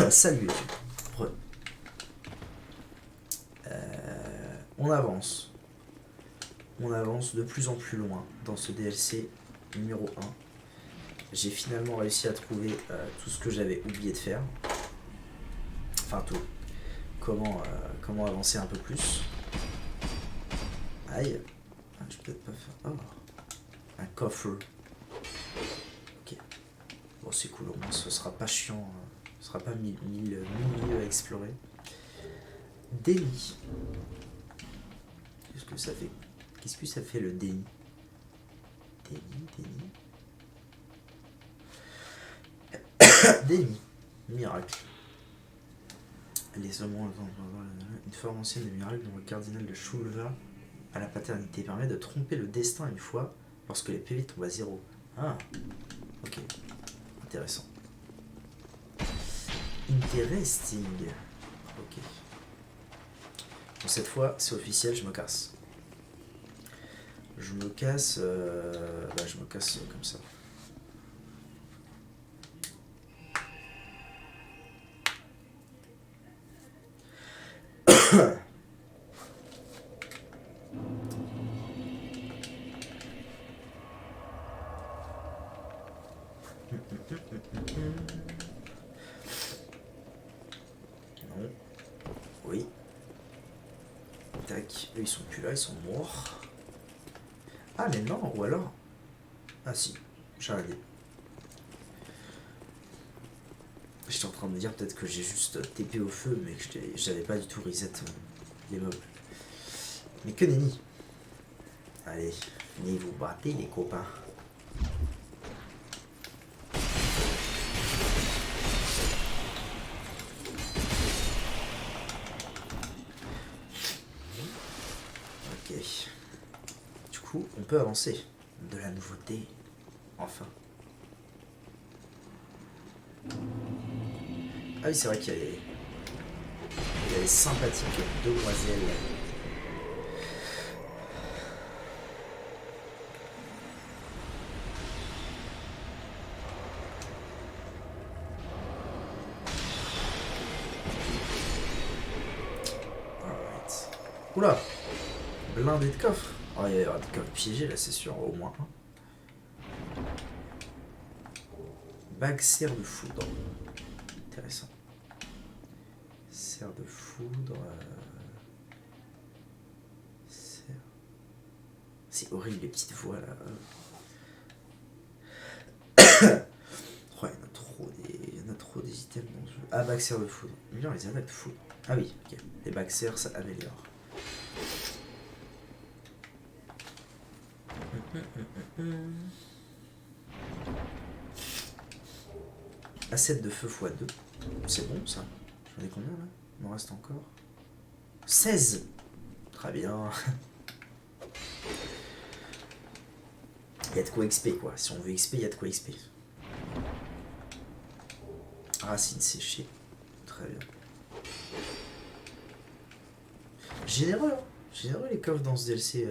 Salut. Re. On avance. On avance de plus en plus loin dans ce DLC numéro 1. J'ai finalement réussi à trouver tout ce que j'avais oublié de faire. Enfin tout. Comment avancer un peu plus. Aïe. Ah, je peux peut-être pas faire... Oh. Un coffre. Ok. Bon, c'est cool, au moins ce sera pas chiant. Ce sera pas mille milieux à explorer. Déni. Qu'est-ce que ça fait? Qu'est-ce que ça fait le déni? Déni. Miracle. Les hommes ont une forme ancienne de miracle dont le cardinal de Shulva à la paternité permet de tromper le destin une fois lorsque les PV tombent à 0. Ah, ok. Intéressant. Interesting. Ok. Bon, cette fois, c'est officiel, je me casse. Je me casse comme ça. Non. Oui. Tac. Eux, ils sont plus là, ils sont morts. Ah, mais non, ou alors... Ah si, j'ai regardé. J'étais en train de me dire peut-être que j'ai juste TP au feu, mais que j'avais pas du tout reset les mobs. Mais que nenni. Allez, venez vous battre les copains. Ok. Du coup, on peut avancer. De la nouveauté. Enfin. Ah oui, c'est vrai qu'il y a les sympathiques demoiselles. Alright. Oula! Blindé de coffres. Oh, il va y avoir des coffres piégés là, c'est sûr, au moins un. Bague serre de foudre. Intéressant. Serre de foudre. Serre. C'est horrible les petites voix là. Oh, il y en a trop des items dans ce jeu. Ah, bague serre de foudre. Bien, les attaques de foudre. Ah oui, ok. Les bagues serres, ça améliore. Asset de feu x2. C'est bon ça. J'en ai combien là? Il m'en reste encore 16. Très bien. Il y a de quoi XP quoi. Si on veut XP, il y a de quoi XP. Racine séchée. Très bien. Généreux, hein. Généreux les coffres dans ce DLC.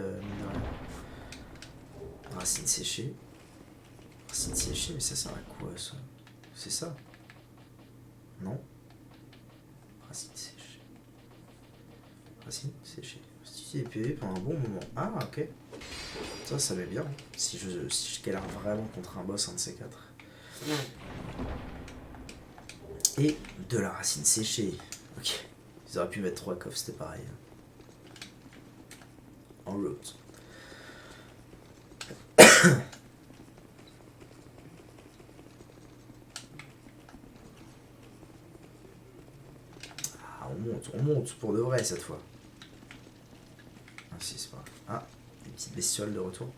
Racine séchée. Racine séchée, mais ça sert à quoi ça? C'est ça? Non? Racine séchée. Racine séchée. Justifier les PV pendant un bon moment. Ah, ok. Ça met bien. Si je galère vraiment contre un boss, un de ces quatre. Et de la racine séchée. Ok. Ils auraient pu mettre 3 coffres, c'était pareil. En route. Ah, on monte pour de vrai cette fois. Ah si, c'est pas grave. Ah, des petites bestioles de retour.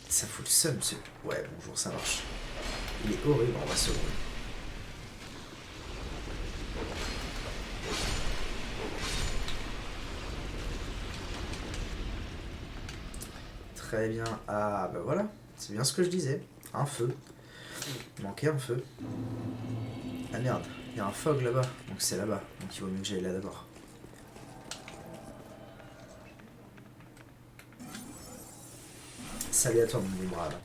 Ça fout le seum, ce... Ouais, bonjour, ça marche. Il est horrible, on va se rouler. Très bien. Ah, bah voilà. C'est bien ce que je disais. Un feu. Il manquait un feu. Ah merde, il y a un fog là-bas. Donc c'est là-bas. Donc il vaut mieux que j'aille là d'abord. Salut à toi mon brave.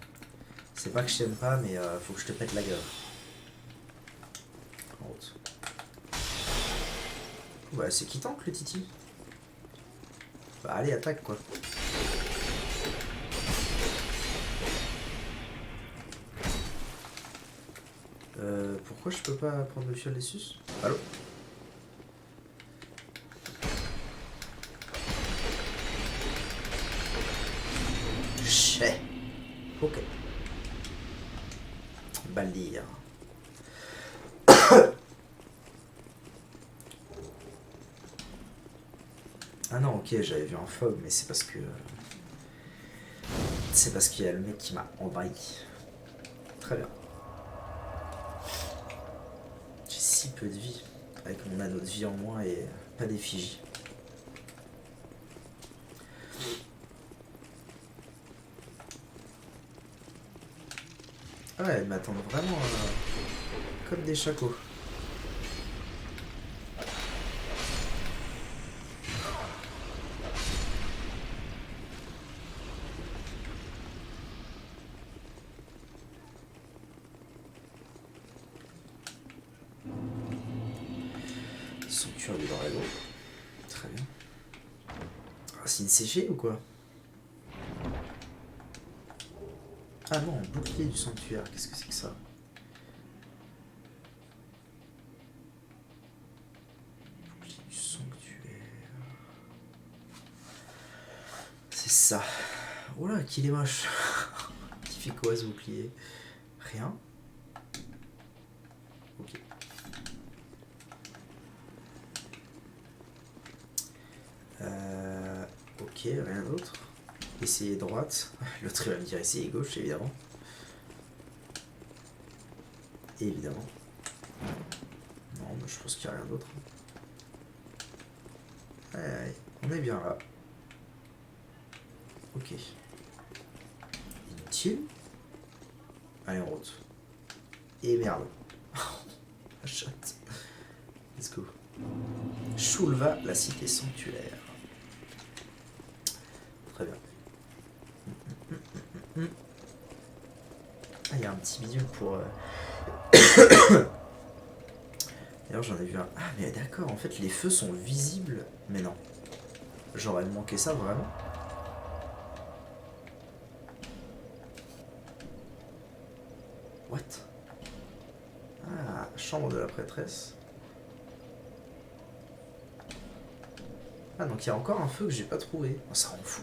C'est pas que je t'aime pas, mais faut que je te pète la gueule. En route. Ouais, c'est qui tank le Titi? Bah allez, attaque quoi. Pourquoi je peux pas prendre le fiole des sus? Allô? Chais. Ok. Baldir. Ah non, ok, j'avais vu un fog, mais c'est parce que... C'est parce qu'il y a le mec qui m'a envahi. Très bien. J'ai si peu de vie, avec mon anneau de vie en moins et pas d'effigie. Ah ouais, ils m'attendent vraiment comme des chacos. Sanctuaire du Dragon. Très bien. Ah, c'est une CG ou quoi? Ah non, bouclier du sanctuaire, qu'est-ce que c'est que ça? Bouclier du sanctuaire. C'est ça. Oh là, qu'il est moche. Qui fait quoi ce bouclier? Rien. Ok. Ok, rien d'autre. Essayer droite. L'autre il va me dire essayer gauche, évidemment. Évidemment. Non, mais je pense qu'il n'y a rien d'autre. Allez, on est bien là. Ok. Inutile. Allez, en route. Et merde. Shot. Let's go. Shulva, la cité sanctuaire. Très bien. Ah, il y a un petit bidule pour... D'ailleurs, j'en ai vu un... Ah, mais d'accord, en fait, les feux sont visibles. Mais non. J'aurais manqué ça, vraiment. What? Ah, chambre de la prêtresse. Ah, donc il y a encore un feu que j'ai pas trouvé. Oh, ça rend fou.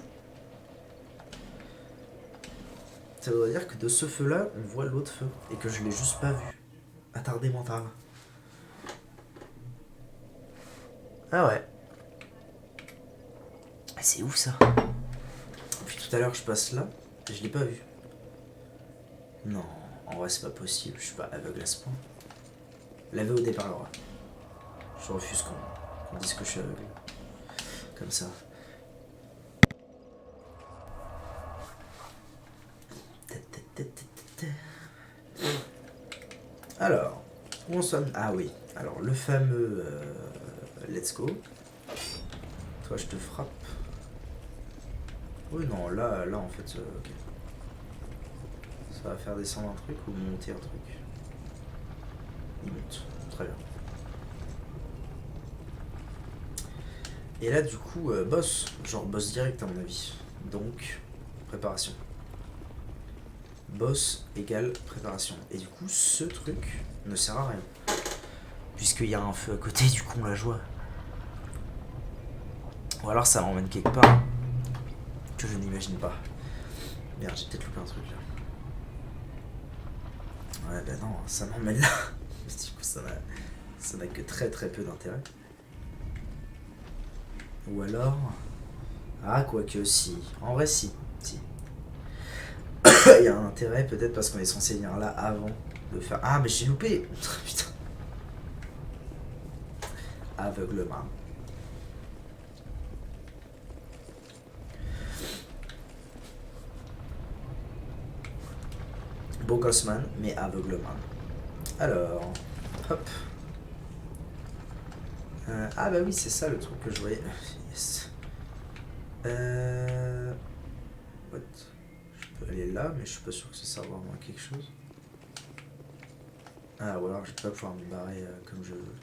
Ça voudrait dire que de ce feu-là, on voit l'autre feu. Et que je l'ai juste pas vu. Attardé mental. Ah ouais. C'est ouf ça. Puis tout à l'heure, je passe là, et je l'ai pas vu. Non, en vrai, c'est pas possible. Je suis pas aveugle à ce point. L'avait au départ, ouais. Je refuse qu'on dise que je suis aveugle. Comme ça. Alors, où on sonne? Ah oui, alors le fameux let's go. Toi, je te frappe. Oui, non, là en fait, ok. Ça va faire descendre un truc ou monter un truc? Il monte, très bien. Et là, du coup, boss, genre boss direct à mon avis. Donc, préparation. Boss égale préparation. Et du coup, ce truc ne sert à rien. Puisqu'il y a un feu à côté, du coup, on la joie. Ou alors ça m'emmène quelque part que je n'imagine pas. Merde, j'ai peut-être loupé un truc là. Ouais, bah non, ça m'emmène là. Du coup, ça n'a que très très peu d'intérêt. Ou alors... Ah, quoique si. En vrai, si. Il y a un intérêt, peut-être parce qu'on est censé venir là avant de faire... Ah, mais j'ai loupé. Putain. Aveuglement. Beau Gossman, mais aveuglement. Alors, hop. Ah bah oui, c'est ça le truc que je voyais. Yes. What? peux aller là, mais je suis pas sûr que ça serve vraiment à quelque chose. Ah, ou alors je vais pas pouvoir me barrer comme je veux.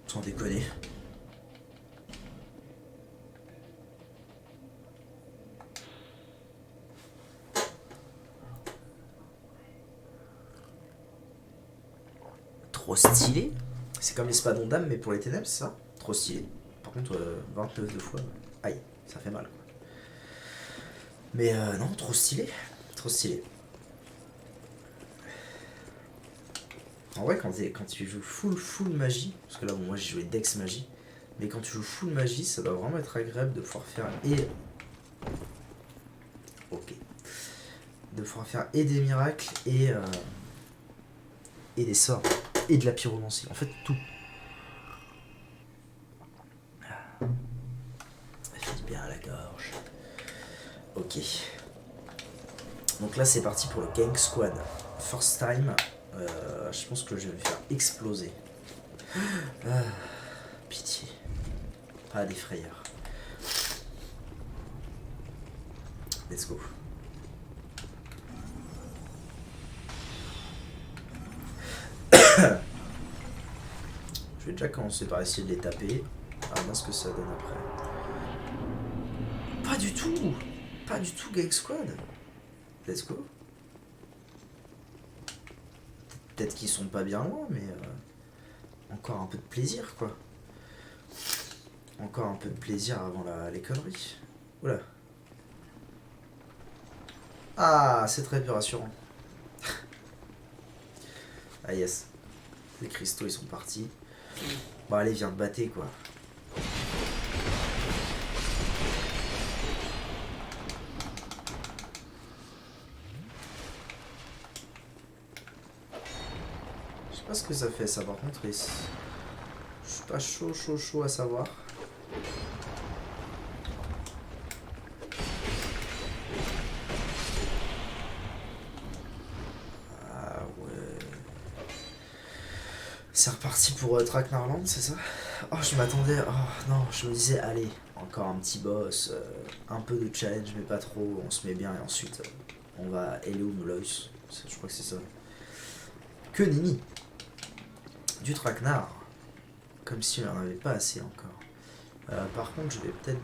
Sans déconner. Trop stylé. C'est comme l'espadon d'âme mais pour les ténèbres, c'est ça? Trop stylé. Par contre, 29 de fois, aïe, ça fait mal quoi. Mais non, trop stylé. Trop stylé. En vrai, quand tu joues full magie, parce que là, bon, moi j'ai joué Dex magie, mais quand tu joues full magie, ça doit vraiment être agréable de pouvoir faire Ok. De pouvoir faire et des miracles et des sorts. Et de la pyromancie. En fait, tout. Ça fait du bien à la gorge. Ok. Donc là, c'est parti pour le Gang Squad. First time. Je pense que je vais me faire exploser. Ah, pitié. Pas des frayeurs. Let's go. Je vais déjà commencer par essayer de les taper. On va voir ce que ça donne après. Pas du tout. Pas du tout Gang Squad. Let's go. Peut-être qu'ils sont pas bien loin, mais encore un peu de plaisir, quoi. Encore un peu de plaisir avant les conneries. Oula. Ah, c'est très peu rassurant. Ah yes. Les cristaux, ils sont partis. Bon, allez, viens te battre, quoi. Je sais pas ce que ça fait, ça, par contre. Je suis pas chaud à savoir. Ah ouais. C'est reparti pour Tracknarland, c'est ça? Oh, je m'attendais. Oh non, je me disais, allez, encore un petit boss, un peu de challenge, mais pas trop. On se met bien et ensuite on va Helium Lois. Je crois que c'est ça. Que nenni! Du traquenard. Comme si on n'en avait pas assez encore. Par contre, je vais peut-être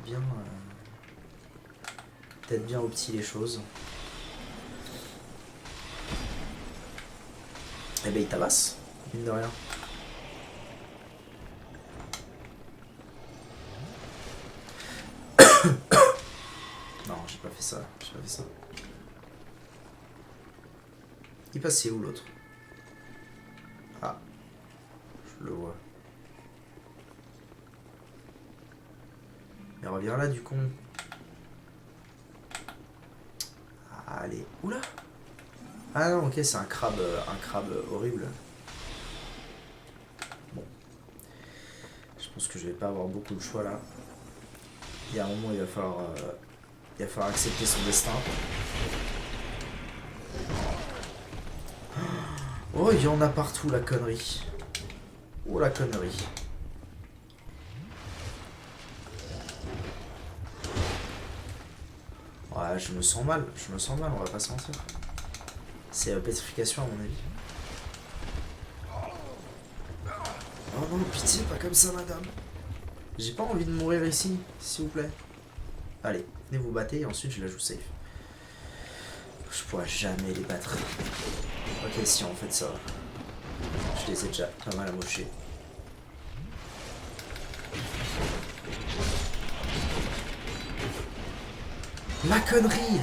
bien opti les choses. Eh ben, il tabasse, mine de rien. Non, j'ai pas fait ça. Il passait où l'autre? Ah, je le vois. Mais reviens là, du con. Allez, oula. Ah non, ok, c'est un crabe horrible. Bon. Je pense que je vais pas avoir beaucoup de choix là. Il y a un moment, il va falloir accepter son destin. Oh, il y en a partout, la connerie. Oh, la connerie. Ouais, je me sens mal, on va pas se mentir. C'est pétrification à mon avis. Oh non, pitié, pas comme ça, madame. J'ai pas envie de mourir ici, s'il vous plaît. Allez, venez vous battre et ensuite je la joue safe. Je pourrais jamais les battre. Ok, si en fait ça va. Je les ai déjà pas mal amochés. La connerie.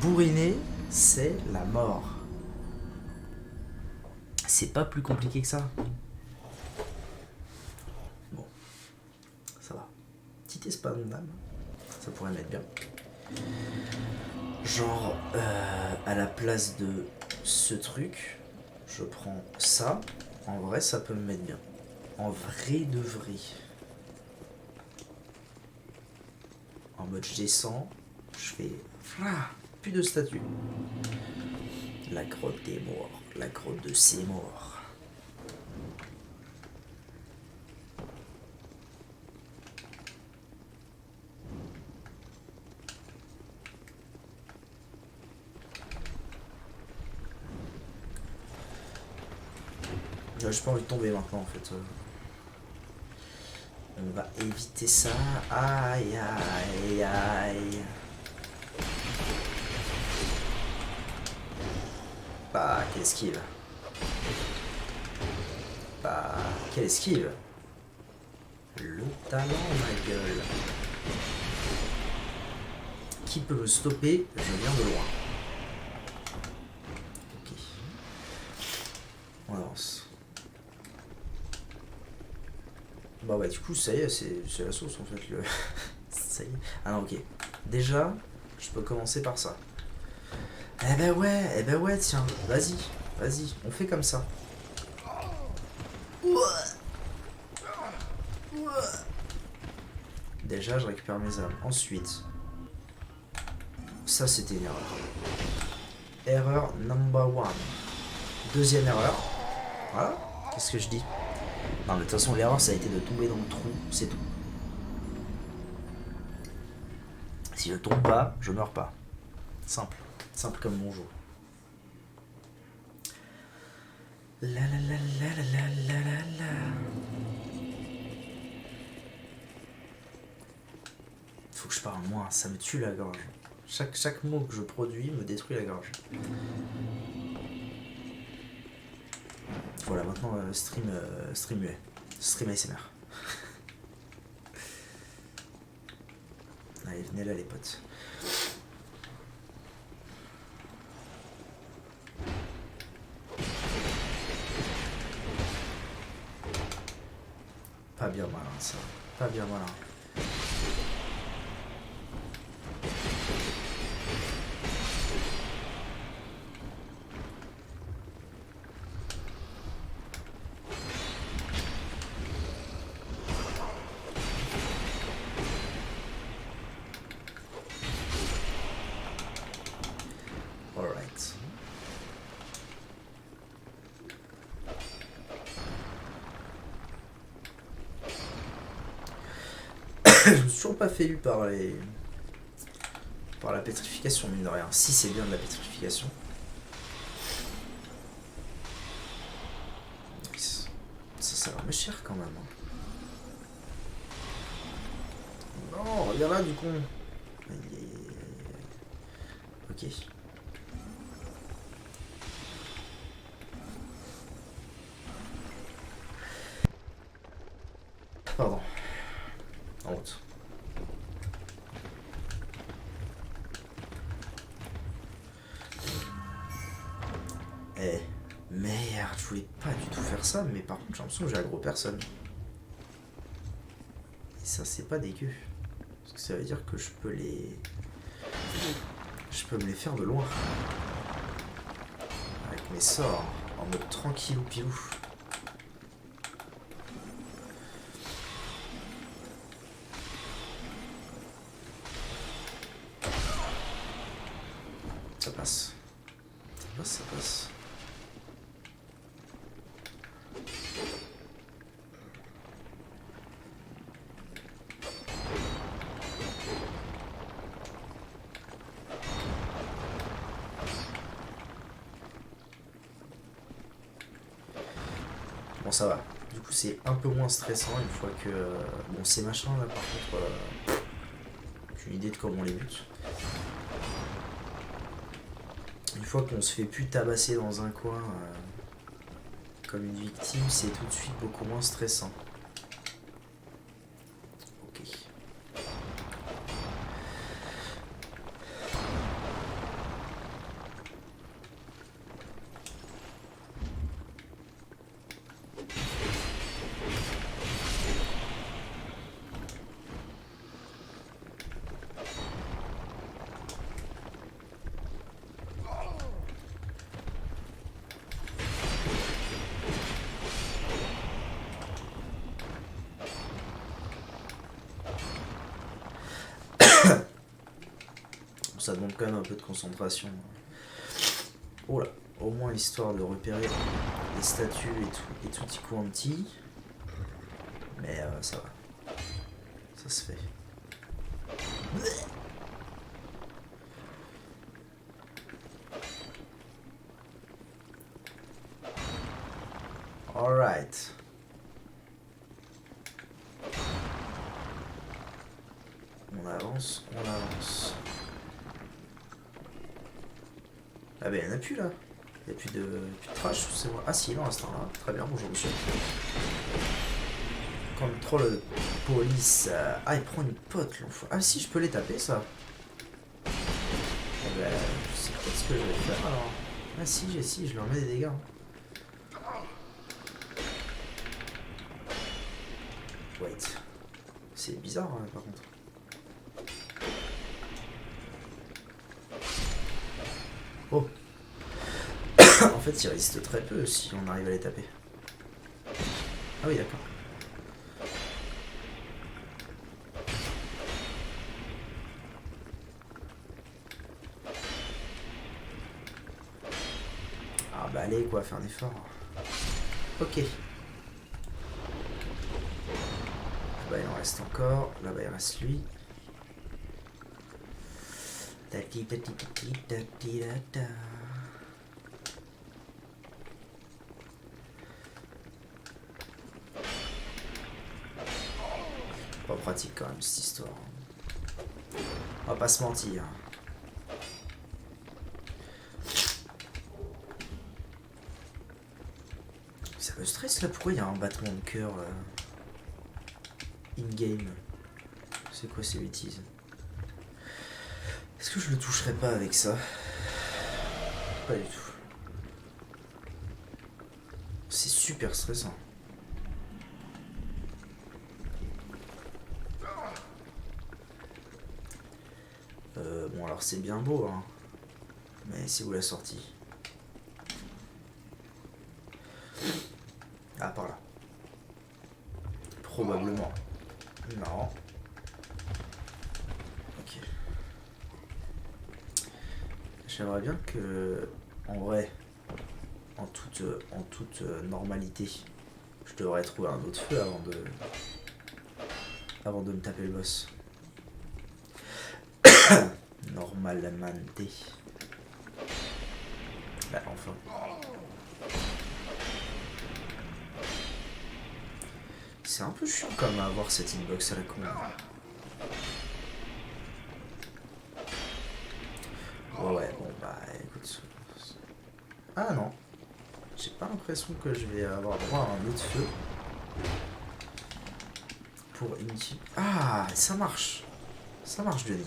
Bourriner, c'est la mort. C'est pas plus compliqué que ça. Bon, ça va. Petit espadon d'âme, ça pourrait m'être bien. Genre, à la place de ce truc, je prends ça. En vrai, ça peut me mettre bien. En vrai de vrai. En mode je descends, je fais... Plus de statue. La grotte des morts. La grotte de ces morts. J'ai pas envie de tomber maintenant en fait. On va éviter ça. Aïe aïe aïe. Bah, quelle esquive. Bah, quelle esquive. Le talent, ma gueule. Qui peut me stopper? Je viens de loin. Ok. On avance. Bah ouais, du coup, ça y est, c'est la sauce en fait. Ça y est. Ah non, ok. Déjà, je peux commencer par ça. Eh ben ouais, tiens. Vas-y, vas-y, on fait comme ça. Déjà, je récupère mes âmes. Ensuite, ça c'était une erreur. Erreur number one. Deuxième erreur. Voilà. Qu'est-ce que je dis? Non, mais de toute façon, l'erreur, ça a été de tomber dans le trou. C'est tout. Si je tombe pas, je meurs pas. Simple. Simple comme bonjour. La la la la la la la la. Faut que je parle moins, ça me tue la gorge. Chaque mot que je produis me détruit la gorge. Voilà, maintenant stream muet. Stream ASMR. Allez, venez là les potes. Pas bien malin ça. Pas bien malin. Alright. Je me suis toujours pas fait eu par la pétrification, mine de rien. Si c'est bien de la pétrification. Ça va me cher quand même. Non, reviens là du con. Ok. Pardon. En route. Eh, merde, je voulais pas du tout faire ça, mais par contre j'ai l'impression que j'ai aggro personne. Et ça c'est pas dégueu. Parce que ça veut dire que je peux me les faire de loin. Avec mes sorts, en mode tranquillou pilou. Ça passe. Ça passe. Bon, ça va. Du coup, c'est un peu moins stressant une fois que... Bon, ces machins là, par contre, j'ai une idée de comment on les bute. Une fois qu'on se fait plus tabasser dans un coin comme une victime, c'est tout de suite beaucoup moins stressant. Ok. ça demande quand même un peu de concentration. Oh là, au moins histoire de repérer les statues et tutti quanti. Mais ça va. Ça se fait. Alright. On avance, on avance. Ah ben il n'y en a plus là. Il n'y a plus de trash, c'est moi. Ah si, non, à ce temps-là. Très bien, bonjour monsieur. Contrôle police. Ah, il prend une pote l'enfant. Ah si, je peux les taper ça. Eh ben, je sais pas ce que je vais faire alors. Ah si, je leur mets des dégâts. Wait. C'est bizarre hein, par contre. Oh. En fait, ils résistent très peu si on arrive à les taper. Ah oui, d'accord. Ah bah allez quoi, faire un effort. Ok. Là-bas il en reste encore. Là-bas il reste lui. Tati tati tati tati tata. Pas pratique quand même cette histoire. On va pas se mentir. Ça me stresse là, pourquoi il y a un battement de cœur in-game? C'est quoi ces bêtises? Est-ce que je le toucherai pas avec ça? Pas du tout. C'est super stressant. Bon alors c'est bien beau hein. Mais c'est où la sortie? Ah par là. Probablement. Non. Ok. J'aimerais bien que, en vrai, en toute normalité, je devrais trouver un autre feu avant de me taper le boss. Normalement. Bah enfin. C'est un peu chiant comme à avoir cette inbox à la con. Ouais, bon bah écoute. Ah non. J'ai pas l'impression que je vais avoir droit à un autre feu. Pour initier. Ah, ça marche. Ça marche, Johnny.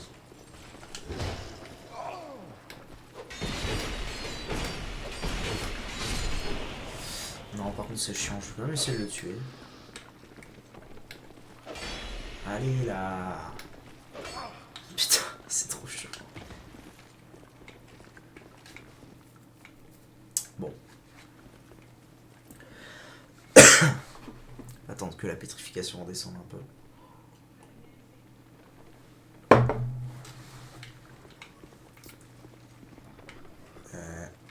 Non, par contre, c'est chiant. Je vais même essayer de le tuer. Allez là. Putain, c'est trop chiant. Bon. Attendre que la pétrification redescende un peu.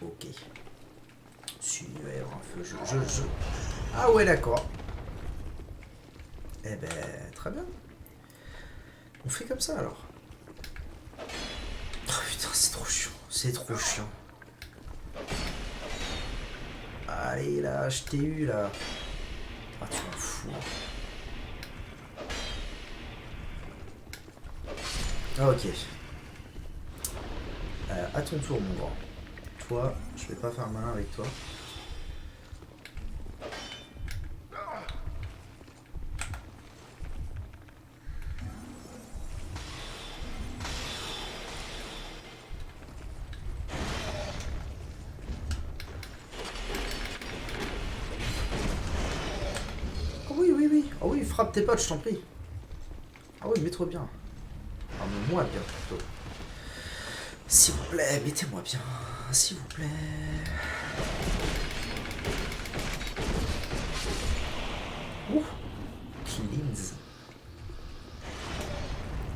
Ok. Si, il va y avoir un feu. Je. Ah ouais, d'accord. Eh ben, très bien. On fait comme ça alors. Oh putain, c'est trop chiant. C'est trop chiant. Allez là, je t'ai eu là. Ah, tu m'en fous. Ah, ok. À ton tour, mon grand. Toi, je vais pas faire malin avec toi. Oh oui, oui, oui. Oh oui, frappe tes potes, je t'en prie. Ah oui, mets-toi bien. Ah, mais moi bien plutôt. S'il vous plaît, mettez-moi bien. S'il vous plaît. Ouh. Cleans.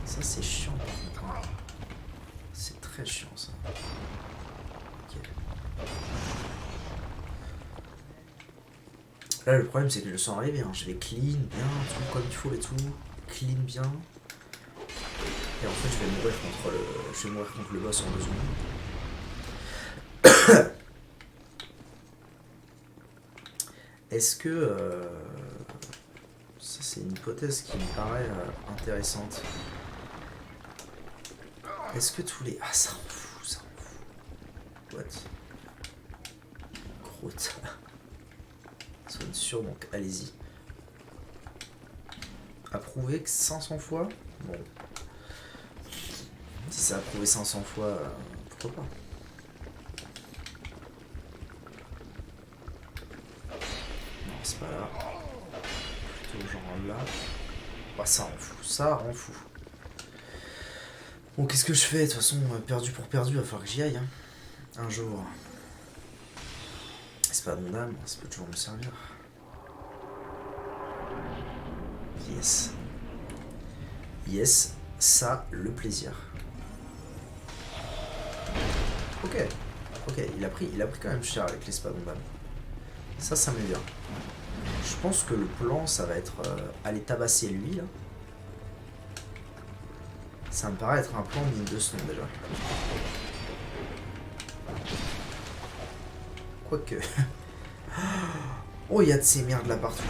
Ça, c'est chiant par contre. C'est très chiant ça. Ok. Là le problème c'est que je le sens arriver, hein. Je vais clean bien, tout comme il faut et tout. Clean bien. Et en fait je vais mourir contre le boss en 2 secondes. Est-ce que... ça c'est une hypothèse qui me paraît intéressante. Est-ce que tous les... Ah ça rend fou, ça rend fou. What? Croûte. Sonne sûr donc allez-y. Approuvé que 500 fois? Bon. Si c'est approuvé 500 fois, pourquoi pas? Non, c'est pas là. Plutôt genre là. Bah, ça rend fou, ça rend fou. Bon, qu'est-ce que je fais? De toute façon, perdu pour perdu, il va falloir que j'y aille. Hein. Un jour. C'est pas mon âme, ça peut toujours me servir. Yes. Yes, ça, le plaisir. Ok. Ok, il a pris quand même cher avec l'espadon d'âme. Ça me vient. Je pense que le plan, ça va être aller tabasser lui, là. Ça me paraît être un plan digne de ce nom, déjà. Quoique... Oh, il y a de ces merdes là partout.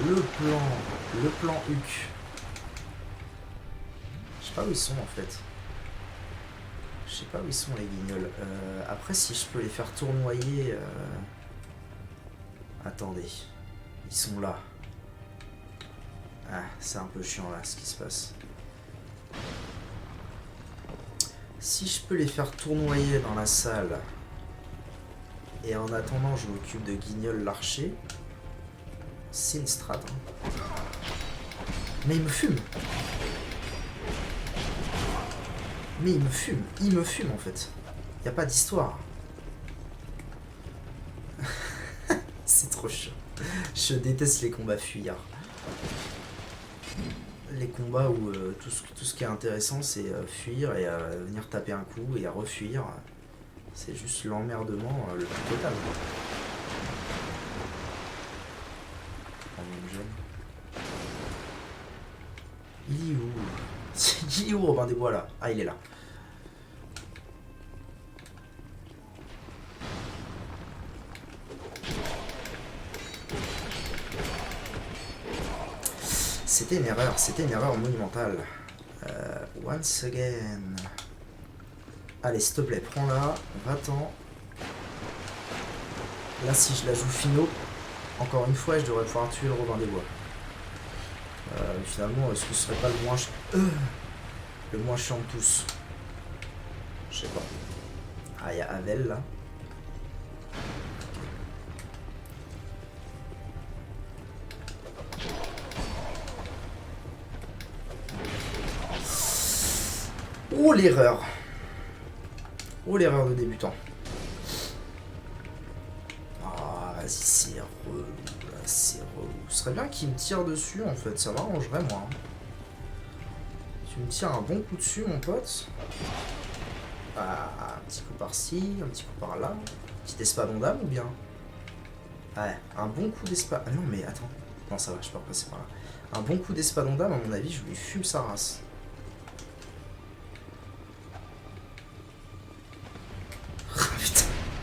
Le plan Huc. Je sais pas où ils sont en fait. Je sais pas où ils sont les guignols. Après, si je peux les faire tournoyer... Attendez. Ils sont là. Ah, c'est un peu chiant là ce qui se passe. Si je peux les faire tournoyer dans la salle, et en attendant je m'occupe de Guignol l'archer, c'est une strat. Hein. Mais il me fume. Mais il me fume en fait. Y a pas d'histoire. C'est trop chiant. Je déteste les combats fuyards. Les combats où tout ce qui est intéressant c'est fuir et venir taper un coup et refuir. C'est juste l'emmerdement le plus total. Il est où? Il est où Robin des Bois là? Ah il est là. C'était une erreur monumentale. Once again. Allez, s'il te plaît, prends-la, va-t'en. Là, si je la joue finaux, encore une fois, je devrais pouvoir tuer le Robin des Bois. Finalement, est-ce que ce serait pas le moins chiant de tous? Je sais pas. Ah, il y a Havel là. Oh l'erreur! Oh l'erreur de débutant. Ah vas-y c'est relou là, c'est relou. Ce serait bien qu'il me tire dessus en fait, ça m'arrangerait moi. Tu me tires un bon coup dessus mon pote. Ah, un petit coup par-ci, un petit coup par-là. Petit espadon d'âme ou bien? Ouais, un bon coup d'espadon... Ah non mais attends. Non ça va, je peux repasser par là. Un bon coup d'espadon d'âme à mon avis, je lui fume sa race.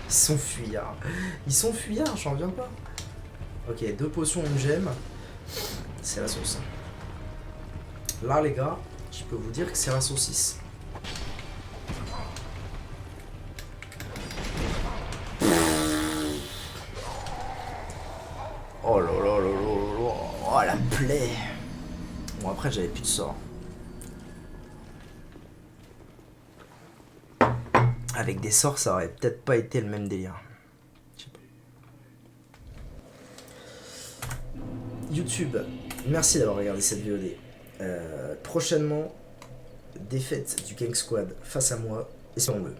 Ils sont fuyards. Ils sont fuyards, j'en reviens pas. Ok, 2 potions, une gemme. C'est la sauce. Là, les gars, je peux vous dire que c'est la saucisse. Oh là là là là là. Oh la plaie. Bon, après, j'avais plus de sort. Avec des sorts, ça aurait peut-être pas été le même délire. Je sais pas. YouTube, merci d'avoir regardé cette VOD. Prochainement, défaite du Gang Squad face à moi, espérons-le.